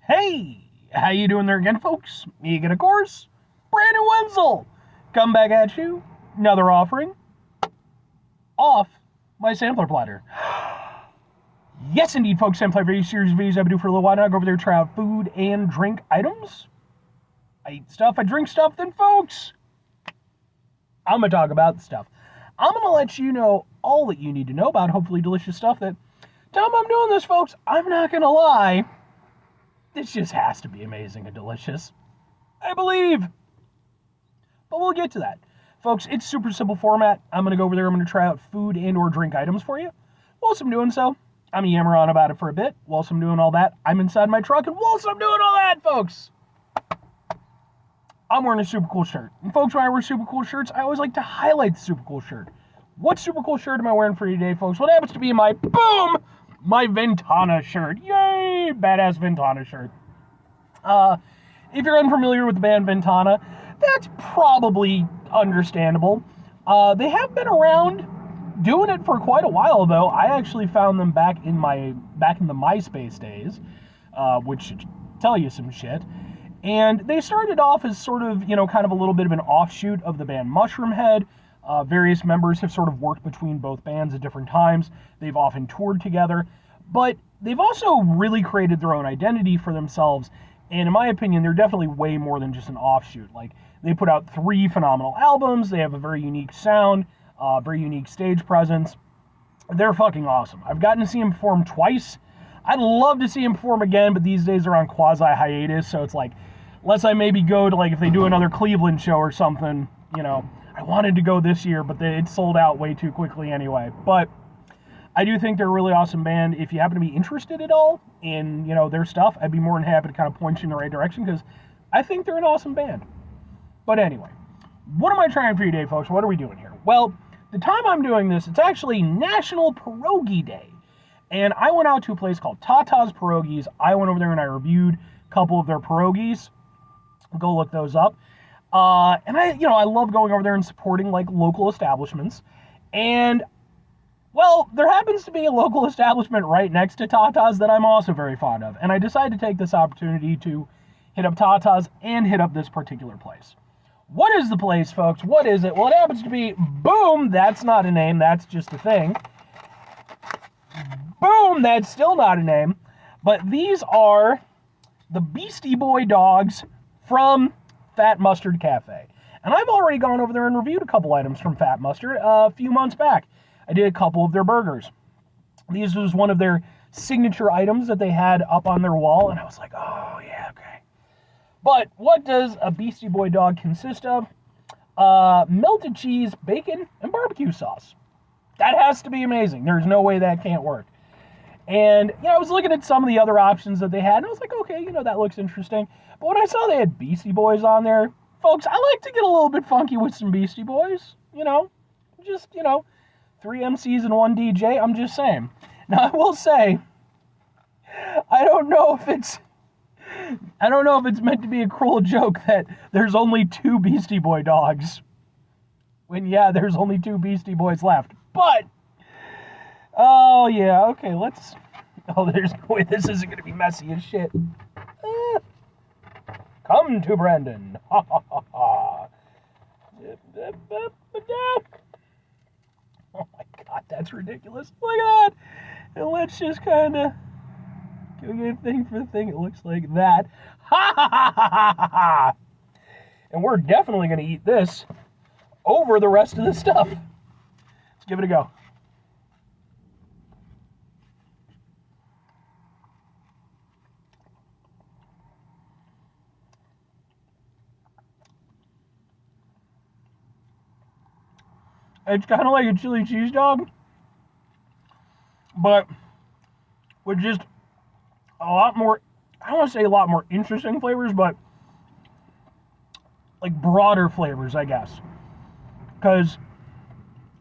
Hey, how you doing there again, folks? Me again, of course, Brandon Wenzel. Come back at you, another offering off my sampler platter. Yes, indeed, folks, sampler series of videos I've been doing for a little while now. I go over there, try out food and drink items. I eat stuff, I drink stuff, then, folks, I'm going to talk about the stuff. I'm going to let you know all that you need to know about hopefully delicious stuff that, time I'm doing this, folks, I'm not going to lie, this just has to be amazing and delicious. I believe. But we'll get to that. Folks, it's super simple format. I'm going to go over there. I'm going to try out food and or drink items for you. Whilst I'm doing so, I'm going to yammer on about it for a bit. Whilst I'm doing all that, I'm inside my truck. And whilst I'm doing all that, folks, I'm wearing a super cool shirt. And folks, when I wear super cool shirts, I always like to highlight the super cool shirt. What super cool shirt am I wearing for you today, folks? What happens to be my, boom, my Ventana shirt. Yay! Badass Ventana shirt. If you're unfamiliar with the band Ventana, that's probably understandable. They have been around doing it for quite a while, though. I actually found them back in the MySpace days, which should tell you some shit. And they started off as sort of, kind of a little bit of an offshoot of the band Mushroomhead. Various members have sort of worked between both bands at different times. They've often toured together, but they've also really created their own identity for themselves. And in my opinion, they're definitely way more than just an offshoot. Like, they put out 3 phenomenal albums. They have a very unique sound, very unique stage presence. They're fucking awesome. I've gotten to see them perform twice. I'd love to see them perform again, but these days they're on quasi-hiatus, so it's like, unless I maybe go to, like, if they do another Cleveland show or something, I wanted to go this year, but it sold out way too quickly anyway. But I do think they're a really awesome band. If you happen to be interested at all in, their stuff, I'd be more than happy to kind of point you in the right direction, because I think they're an awesome band. But anyway, what am I trying for you today, folks? What are we doing here? Well, the time I'm doing this, it's actually National Pierogi Day. And I went out to a place called Tata's Pierogies. I went over there and I reviewed a couple of their pierogies. Go look those up. And I love going over there and supporting, like, local establishments. And, well, there happens to be a local establishment right next to Tata's that I'm also very fond of. And I decided to take this opportunity to hit up Tata's and hit up this particular place. What is the place, folks? What is it? Well, it happens to be, boom, that's not a name, that's just a thing. Boom, that's still not a name. But these are the Beastie Boy dogs from Fatt Mustard Cafe. And I've already gone over there and reviewed a couple items from Fatt Mustard a few months back. I did a couple of their burgers. These was one of their signature items that they had up on their wall, and I was like, oh, yeah, okay. But what does a Beastie Boy dog consist of? Melted cheese, bacon, and barbecue sauce. That has to be amazing. There's no way that can't work. And, I was looking at some of the other options that they had, and I was like, okay, that looks interesting. But when I saw they had Beastie Boys on there, folks, I like to get a little bit funky with some Beastie Boys, just, 3 MCs and 1 DJ, I'm just saying. Now, I will say, I don't know if it's meant to be a cruel joke that there's only 2 Beastie Boy dogs. When, yeah, there's only 2 Beastie Boys left. But, oh, yeah, okay, there's no way this isn't going to be messy as shit. Come to Brandon. Ha, ha, ha, ha. Oh, my God, that's ridiculous. Look at that. And let's just kind of get a thing for the thing. It looks like that. Ha, ha, ha, ha, ha, ha. And we're definitely going to eat this over the rest of the stuff. Let's give it a go. It's kind of like a chili cheese dog, but with just a lot more, I don't want to say a lot more interesting flavors, but like broader flavors, I guess. Because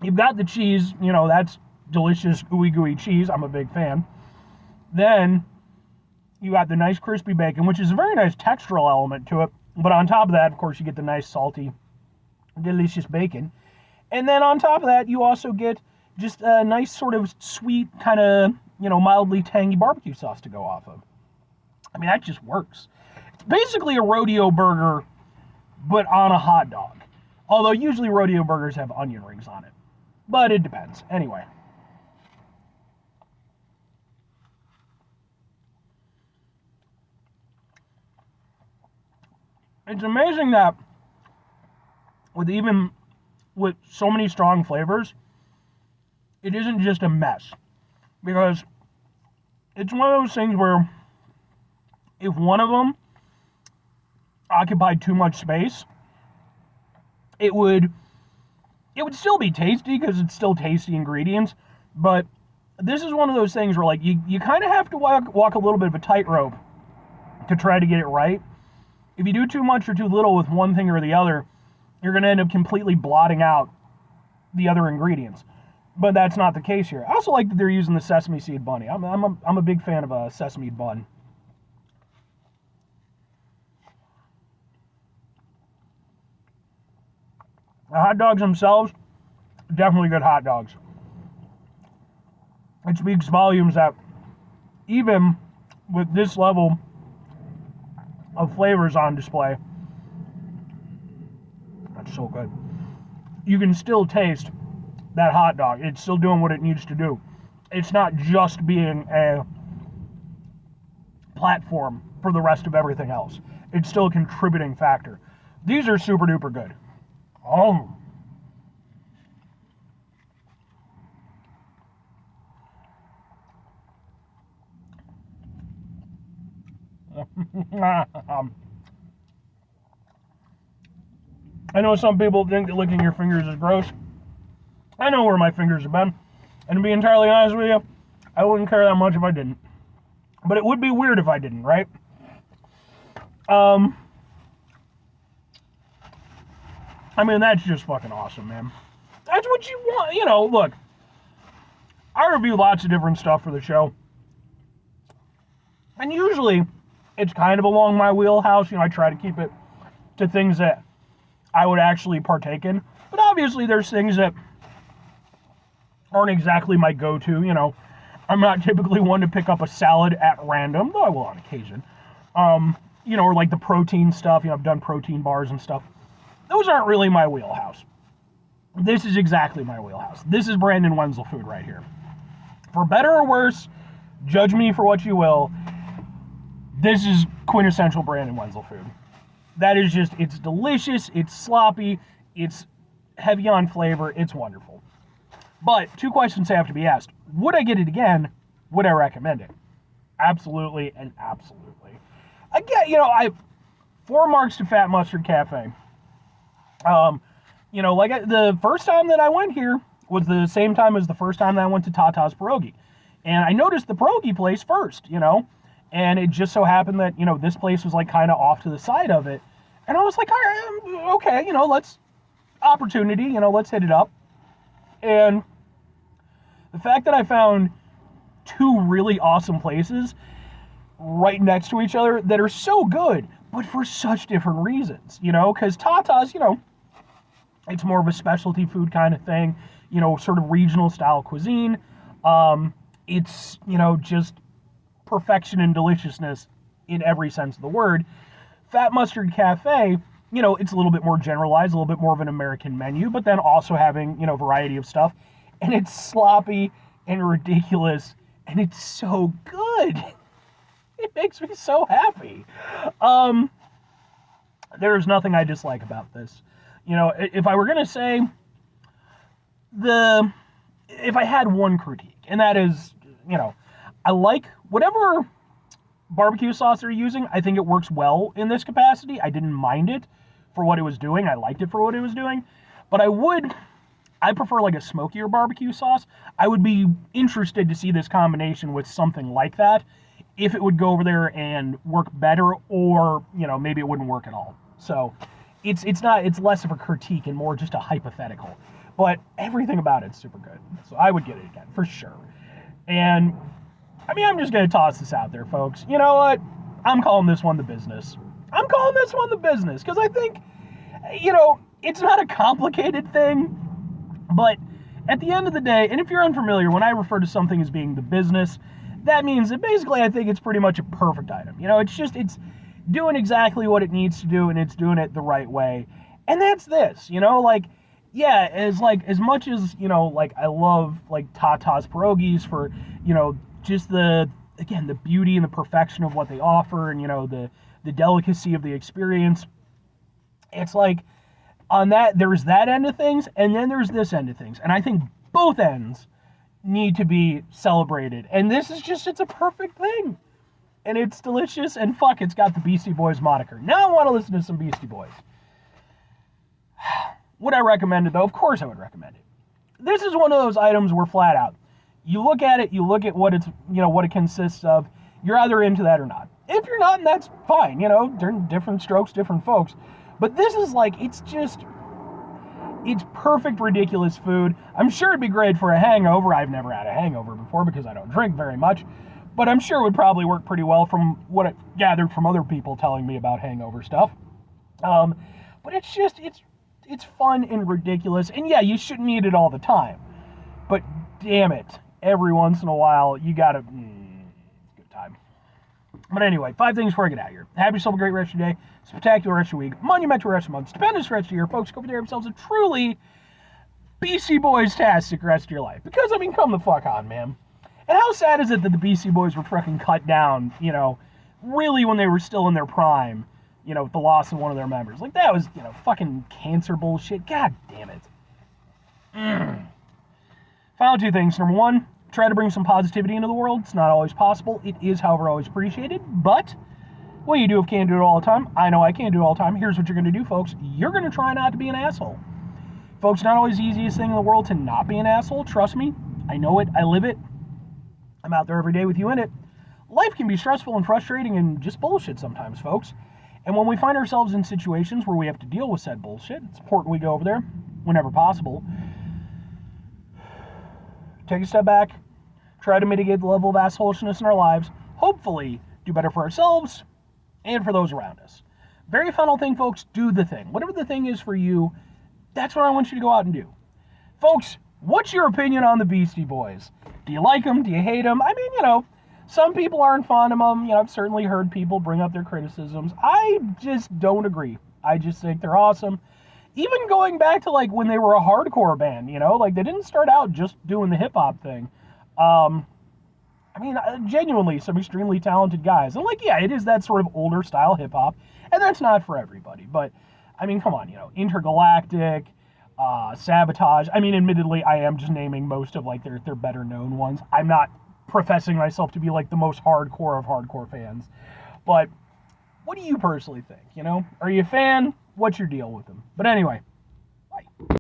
you've got the cheese, that's delicious ooey gooey cheese. I'm a big fan. Then you got the nice crispy bacon, which is a very nice textural element to it. But on top of that, of course, you get the nice salty, delicious bacon. And then on top of that, you also get just a nice sort of sweet, kind of, mildly tangy barbecue sauce to go off of. I mean, that just works. It's basically a rodeo burger, but on a hot dog. Although usually rodeo burgers have onion rings on it. But it depends. Anyway. It's amazing that with so many strong flavors, it isn't just a mess. Because it's one of those things where if one of them occupied too much space, it would still be tasty because it's still tasty ingredients, but this is one of those things where like you kind of have to walk a little bit of a tightrope to try to get it right. If you do too much or too little with one thing or the other, you're going to end up completely blotting out the other ingredients. But that's not the case here. I also like that they're using the sesame seed bunny. I'm a big fan of a sesame bun. The hot dogs themselves, definitely good hot dogs. It speaks volumes that even with this level of flavors on display, that's so good, you can still taste that hot dog. It's still doing what it needs to do. It's not just being a platform for the rest of everything else. It's still a contributing factor. These are super duper good. Oh. I know some people think that licking your fingers is gross. I know where my fingers have been. And to be entirely honest with you, I wouldn't care that much if I didn't. But it would be weird if I didn't, right? I mean, that's just fucking awesome, man. That's what you want. You know, look, I review lots of different stuff for the show. And usually, it's kind of along my wheelhouse. You know, I try to keep it to things that I would actually partake in. But obviously, there's things that aren't exactly my go-to. You know, I'm not typically one to pick up a salad at random, though I will on occasion. You know, or like the protein stuff. You know, I've done protein bars and stuff. Those aren't really my wheelhouse. This is exactly my wheelhouse. This is Brandon Wenzel food right here. For better or worse, judge me for what you will. This is quintessential Brandon Wenzel food. That is just, it's delicious, it's sloppy, it's heavy on flavor, it's wonderful. But two questions have to be asked. Would I get it again? Would I recommend it? Absolutely and absolutely. Again, you know, 4 marks to Fatt Mustard Cafe. You know, like the first time that I went here was the same time as the first time that I went to Tata's Pierogi. And I noticed the pierogi place first, you know, and it just so happened that, you know, this place was like kind of off to the side of it. And I was like, all right, okay, you know, let's hit it up. And the fact that I found 2 really awesome places right next to each other that are so good, but for such different reasons, you know, because Tata's, you know, it's more of a specialty food kind of thing, you know, sort of regional style cuisine. It's, you know, just perfection and deliciousness in every sense of the word. Fatt Mustard Cafe, you know, it's a little bit more generalized, a little bit more of an American menu, but then also having, you know, variety of stuff. And it's sloppy and ridiculous, and it's so good. It makes me so happy. There's nothing I dislike about this. You know, if I were going to say if I had one critique, and that is, you know, I like whatever barbecue sauce they're using. I think it works well in this capacity. I didn't mind it for what it was doing. I liked it for what it was doing. But I prefer like a smokier barbecue sauce. I would be interested to see this combination with something like that, if it would go over there and work better, or, you know, maybe it wouldn't work at all. So it's less of a critique and more just a hypothetical. But everything about it's super good. So I would get it again, for sure. And, I mean, I'm just going to toss this out there, folks. You know what? I'm calling this one the business. Because I think, you know, it's not a complicated thing, but at the end of the day, and if you're unfamiliar, when I refer to something as being the business, that means that basically I think it's pretty much a perfect item. You know, it's doing exactly what it needs to do, and it's doing it the right way. And that's this, you know, like, yeah, as much as, you know, like, I love, like, Tata's pierogies for, you know, just the beauty and the perfection of what they offer, and, you know, the delicacy of the experience. It's like, on that, there's that end of things, and then there's this end of things. And I think both ends need to be celebrated. And this is just, it's a perfect thing. And it's delicious, and fuck, it's got the Beastie Boys moniker. Now I want to listen to some Beastie Boys. Would I recommend it, though? Of course I would recommend it. This is one of those items where, flat out, you look at it, you look at what it's, you know, what it consists of, you're either into that or not. If you're not, that's fine, you know, different strokes, different folks. But this is like, it's perfect, ridiculous food. I'm sure it'd be great for a hangover. I've never had a hangover before because I don't drink very much. But I'm sure it would probably work pretty well from what I've gathered from other people telling me about hangover stuff. But it's just, it's fun and ridiculous. And yeah, you shouldn't eat it all the time. But damn it, every once in a while, you gotta, it's a good time. But anyway, 5 things before I get out of here. Have yourself a great rest of your day, spectacular rest of your week, monumental rest of your month, stupendous rest of your year. Folks, go over there themselves a truly Beastie Boys-tastic rest of your life. Because, I mean, come the fuck on, man. And how sad is it that the Beastie Boys were fucking cut down, you know, really when they were still in their prime, you know, with the loss of one of their members. Like, that was, you know, fucking cancer bullshit. God damn it. Final 2 things. Number 1, try to bring some positivity into the world. It's not always possible. It is, however, always appreciated. But what you do if you can't do it all the time, I know I can't do it all the time. Here's what you're going to do, folks. You're going to try not to be an asshole. Folks, not always the easiest thing in the world to not be an asshole. Trust me. I know it. I live it. I'm out there every day with you in it. Life can be stressful and frustrating and just bullshit sometimes, folks. And when we find ourselves in situations where we have to deal with said bullshit, it's important we go over there whenever possible. Take a step back. Try to mitigate the level of assholishness in our lives. Hopefully, do better for ourselves and for those around us. Very final thing, folks, do the thing. Whatever the thing is for you, that's what I want you to go out and do. Folks, what's your opinion on the Beastie Boys? Do you like them? Do you hate them? I mean, you know, some people aren't fond of them. You know, I've certainly heard people bring up their criticisms. I just don't agree. I just think they're awesome. Even going back to, like, when they were a hardcore band, you know, like, they didn't start out just doing the hip-hop thing. I mean, genuinely, some extremely talented guys. And, like, yeah, it is that sort of older style hip-hop, and that's not for everybody. But, I mean, come on, you know, Intergalactic, Sabotage. I mean, admittedly, I am just naming most of, like, their better-known ones. I'm not professing myself to be, like, the most hardcore of hardcore fans. But what do you personally think, you know? Are you a fan? What's your deal with them? But anyway,